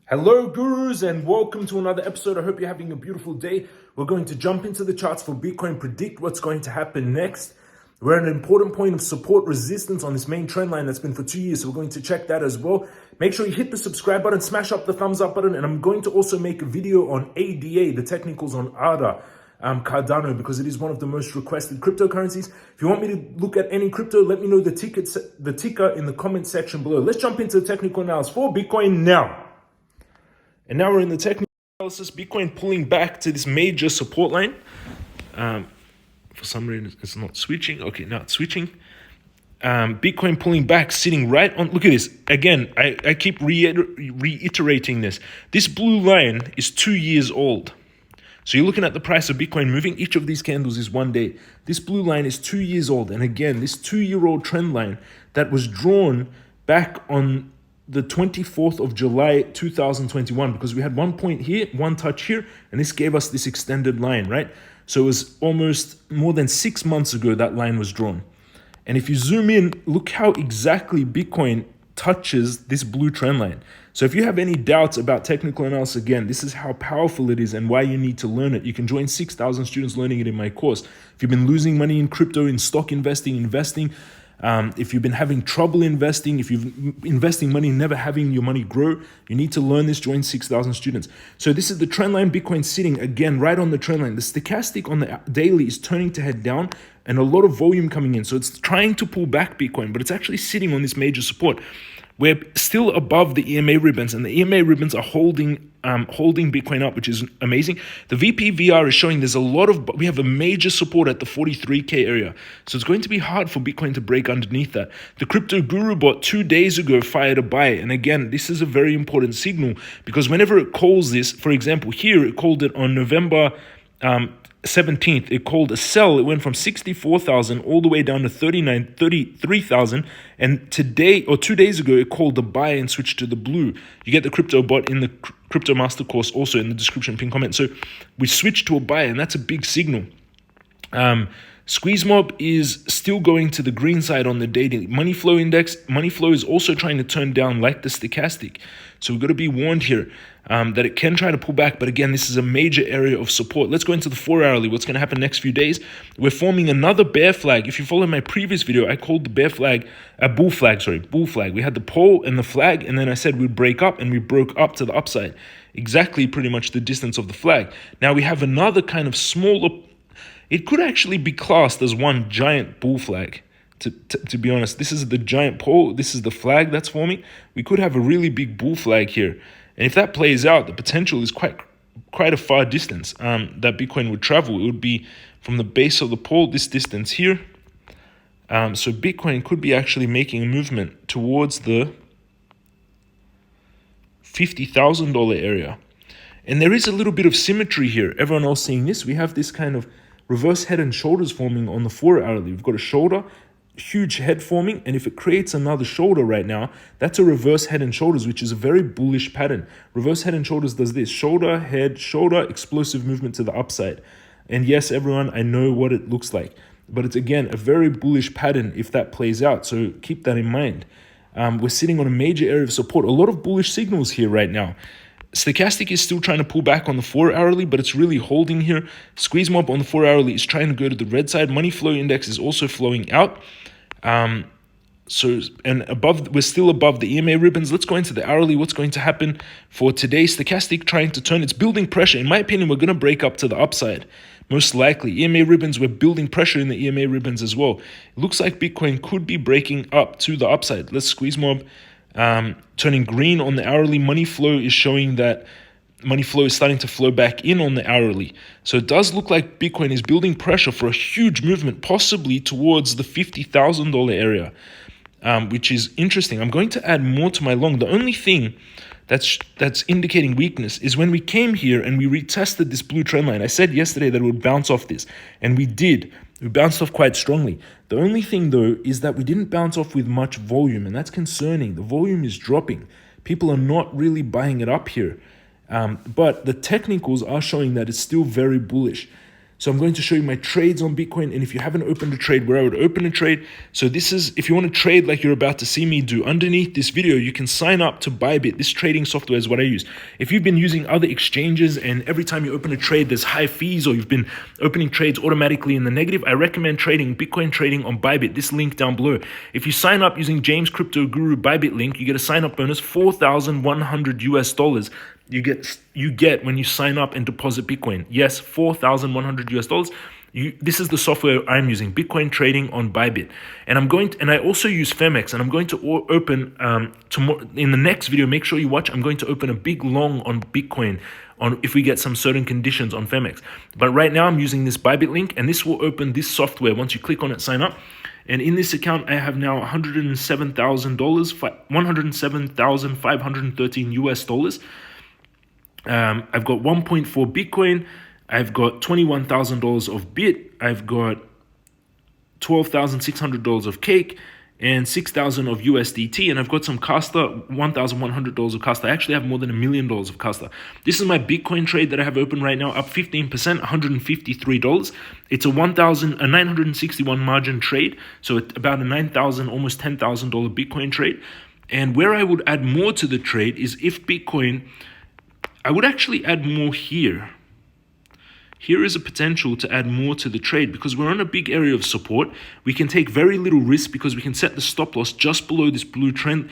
Hello, gurus, and welcome to another episode. I hope you're having a beautiful day. We're going to jump into the charts for Bitcoin, predict what's going to happen next. We're at an important point of support resistance on this main trend line that's been for 2 years, so we're going to check that as well. Make sure you hit the subscribe button, smash up the thumbs up button, and I'm going to also make a video on ADA, the technicals on ADA. Cardano, because it is one of the most requested cryptocurrencies. If you want me to look at any crypto, let me know the ticker in the comment section below. Let's jump into the technical analysis for Bitcoin now. And now we're in the technical analysis. Bitcoin pulling back to this major support line. For some reason, it's not switching. Okay, now it's switching. Bitcoin pulling back, sitting right on. Look at this. Again, I keep reiterating this. This blue line is 2 years old. So you're looking at the price of Bitcoin moving. Each of these candles is 1 day. This blue line is 2 years old. And again, this 2-year-old trend line that was drawn back on the 24th of July 2021, because we had 1 point here, 1 touch here, and this gave us this extended line, right? So it was almost more than 6 months ago that line was drawn. And if you zoom in, look how exactly Bitcoin touches this blue trend line. So if you have any doubts about technical analysis, again, this is how powerful it is and why you need to learn it. You can join 6,000 students learning it in my course. If you've been losing money in crypto, in stock investing, if you've been having trouble investing, if you've investing money, never having your money grow, you need to learn this, join 6,000 students. So this is the trend line, Bitcoin sitting again right on the trend line. The stochastic on the daily is turning to head down and a lot of volume coming in. So it's trying to pull back Bitcoin, but it's actually sitting on this major support. We're still above the EMA ribbons, and the EMA ribbons are holding Bitcoin up, which is amazing. The VPVR is showing we have a major support at the 43K area. So it's going to be hard for Bitcoin to break underneath that. The Crypto Guru bot 2 days ago fired a buy. And again, this is a very important signal because whenever it calls this, for example, here it called it on November 17th, it called a sell. It went from 64,000 all the way down to 33,000. And today or 2 days ago, it called the buy and switched to the blue. You get the crypto bot in the crypto master course also in the description pin comment. So we switched to a buy, and that's a big signal. Squeeze mob is still going to the green side on the daily money flow index. Money flow is also trying to turn down like the stochastic. So we've got to be warned here that it can try to pull back. But again, this is a major area of support. Let's go into the 4-hourly. What's going to happen next few days? We're forming another bear flag. If you follow my previous video, I called the bear flag a bull flag. We had the pole and the flag, and then I said we'd break up, and we broke up to the upside. Exactly pretty much the distance of the flag. Now we have another kind of smaller. It could actually be classed as one giant bull flag. To be honest, this is the giant pole. This is the flag that's forming. We could have a really big bull flag here. And if that plays out, the potential is quite a far distance that Bitcoin would travel. It would be from the base of the pole, this distance here. So Bitcoin could be actually making a movement towards the $50,000 area. And there is a little bit of symmetry here. Everyone else seeing this, we have this kind of reverse head and shoulders forming on the 4-hourly. We've got a shoulder, huge head forming, and if it creates another shoulder right now, that's a reverse head and shoulders, which is a very bullish pattern. Reverse head and shoulders does this: shoulder, head, shoulder, explosive movement to the upside. And yes, everyone, I know what it looks like, but it's again a very bullish pattern if that plays out. So keep that in mind. We're sitting on a major area of support. A lot of bullish signals here right now. Stochastic is still trying to pull back on the 4-hourly, but it's really holding here. Squeeze mob on the 4-hourly is trying to go to the red side. Money flow index is also flowing out. We're still above the EMA ribbons. Let's go into the hourly. What's going to happen for today? Stochastic trying to turn. It's building pressure. In my opinion, we're going to break up to the upside. Most likely. EMA ribbons, we're building pressure in the EMA ribbons as well. It looks like Bitcoin could be breaking up to the upside. Let's squeeze mob. Turning green on the hourly. Money flow is showing that money flow is starting to flow back in on the hourly. So it does look like Bitcoin is building pressure for a huge movement, possibly towards the $50,000 area, which is interesting. I'm going to add more to my long. The only thing that's indicating weakness is when we came here and we retested this blue trend line. I said yesterday that it would bounce off this, and we did. We bounced off quite strongly. The only thing, though, is that we didn't bounce off with much volume, and that's concerning. The volume is dropping. People are not really buying it up here. But the technicals are showing that it's still very bullish. So I'm going to show you my trades on Bitcoin. And if you haven't opened a trade, where I would open a trade. So this is, if you want to trade like you're about to see me do, underneath this video, you can sign up to Bybit. This trading software is what I use. If you've been using other exchanges and every time you open a trade, there's high fees, or you've been opening trades automatically in the negative, I recommend trading Bitcoin trading on Bybit. This link down below. If you sign up using James Crypto Guru Bybit link, you get a sign up bonus, $4,100 you get when you sign up and deposit Bitcoin. Yes, $4,100. This is the software I'm using, Bitcoin trading on Bybit. And I also use Femex, and I'm going to open tomorrow in the next video. Make sure you watch. I'm going to open a big long on Bitcoin if we get some certain conditions on Femex. But right now I'm using this Bybit link, and this will open this software. Once you click on it, sign up. And in this account, I have now $107,513 I've got 1.4 Bitcoin. I've got $21,000 of Bit. I've got $12,600 of Cake and $6,000 of USDT. And I've got some Casta, $1,100 of Casta. I actually have more than $1 million of Casta. This is my Bitcoin trade that I have open right now, up 15%, $153. It's a 961 margin trade. So it's about a $9,000, almost $10,000 Bitcoin trade. And where I would add more to the trade is if Bitcoin, I would actually add more here. Here is a potential to add more to the trade because we're on a big area of support. We can take very little risk because we can set the stop loss just below this blue trend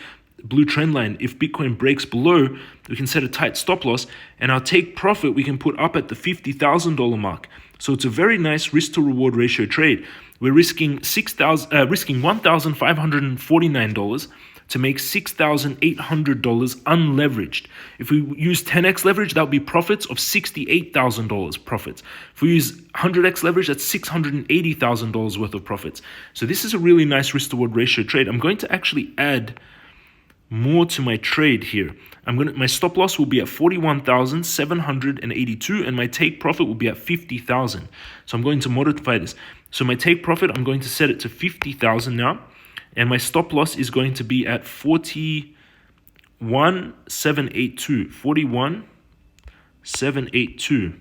line. If Bitcoin breaks below, we can set a tight stop loss, and our take profit we can put up at the $50,000 mark. So it's a very nice risk to reward ratio trade. We're risking $1,549 to make $6,800 unleveraged. If we use 10x leverage, that would be profits of $68,000 profits. If we use 100x leverage, that's $680,000 worth of profits. So this is a really nice risk to reward ratio trade. I'm going to actually add more to my trade here. My stop loss will be at 41,782 and my take profit will be at 50,000. So I'm going to modify this. So my take profit, I'm going to set it to 50,000 now. And my stop loss is going to be at 41,782. 41,782.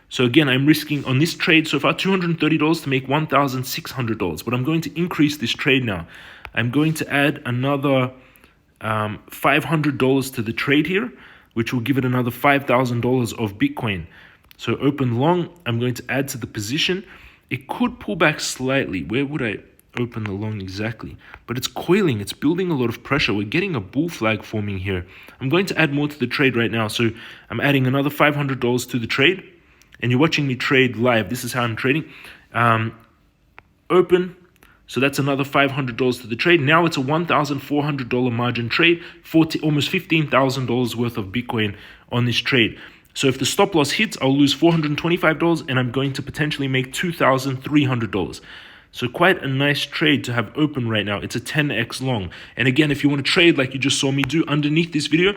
So again, I'm risking on this trade so far $230 to make $1,600. But I'm going to increase this trade now. I'm going to add another $500 to the trade here, which will give it another $5,000 of Bitcoin. So open long, I'm going to add to the position. It could pull back slightly. Where would I open the long exactly? But it's coiling, it's building a lot of pressure. We're getting a bull flag forming here. I'm going to add more to the trade right now. So I'm adding another $500 to the trade, and you're watching me trade live. This is how I'm trading. Open. So that's another $500 to the trade. Now it's a $1,400 margin trade, almost $15,000 worth of Bitcoin on this trade. So if the stop loss hits, I'll lose $425 and I'm going to potentially make $2,300. So quite a nice trade to have open right now. It's a 10x long. And again, if you want to trade like you just saw me do underneath this video,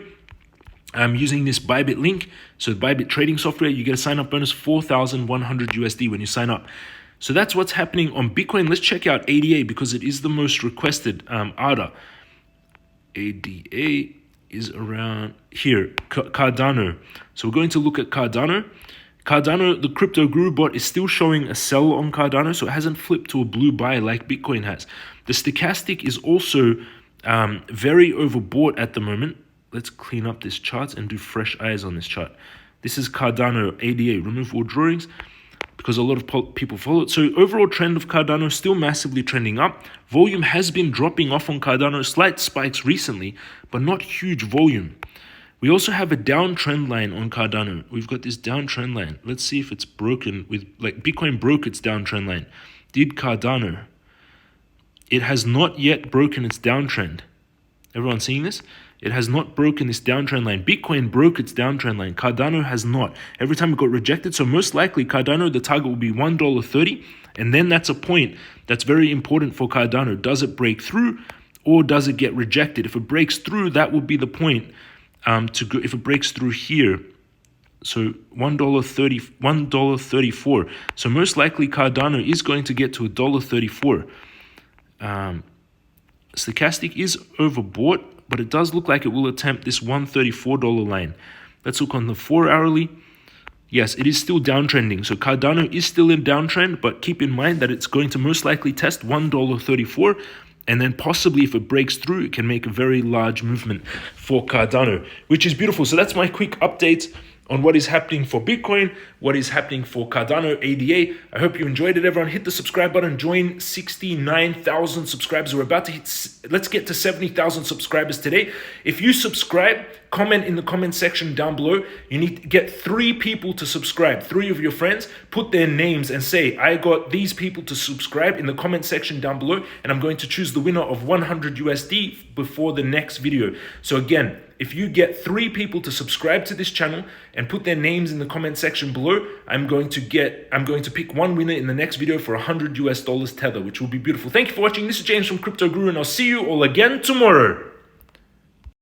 I'm using this Bybit link. So Bybit trading software, you get a sign up bonus, 4,100 USD when you sign up. So that's what's happening on Bitcoin. Let's check out ADA because it is the most requested ADA. ADA is around here, Cardano. So we're going to look at Cardano. Cardano, the crypto guru bot, is still showing a sell on Cardano, so it hasn't flipped to a blue buy like Bitcoin has. The stochastic is also very overbought at the moment. Let's clean up this chart and do fresh eyes on this chart. This is Cardano ADA, remove all drawings, because a lot of people follow it. So overall trend of Cardano still massively trending up. Volume has been dropping off on Cardano, slight spikes recently, but not huge volume. We also have a downtrend line on Cardano. We've got this downtrend line. Let's see if it's broken with, like, Bitcoin broke its downtrend line. Did Cardano? It has not yet broken its downtrend. Everyone seeing this? It has not broken this downtrend line. Bitcoin broke its downtrend line. Cardano has not. Every time it got rejected. So most likely Cardano, the target will be $1.30. And then that's a point that's very important for Cardano. Does it break through or does it get rejected? If it breaks through, that will be the point to go. If it breaks through here, so $1.30, $1.34. So most likely Cardano is going to get to $1.34. Stochastic is overbought, but it does look like it will attempt this $134 line. Let's look on the 4 hourly. Yes, it is still downtrending. So Cardano is still in downtrend, but keep in mind that it's going to most likely test $1.34. And then possibly if it breaks through, it can make a very large movement for Cardano, which is beautiful. So that's my quick update on what is happening for Bitcoin, what is happening for Cardano ADA. I hope you enjoyed it, everyone. Hit the subscribe button, join 69,000 subscribers. We're about to hit, let's get to 70,000 subscribers today. If you subscribe, comment in the comment section down below. You need to get 3 people to subscribe, 3 of your friends, put their names and say, I got these people to subscribe in the comment section down below, and I'm going to choose the winner of 100 USD before the next video. So again, if you get 3 people to subscribe to this channel and put their names in the comment section below, I'm going to pick one winner in the next video for $100 Tether, which will be beautiful. Thank you for watching. This is James from Crypto Guru, and I'll see you all again tomorrow.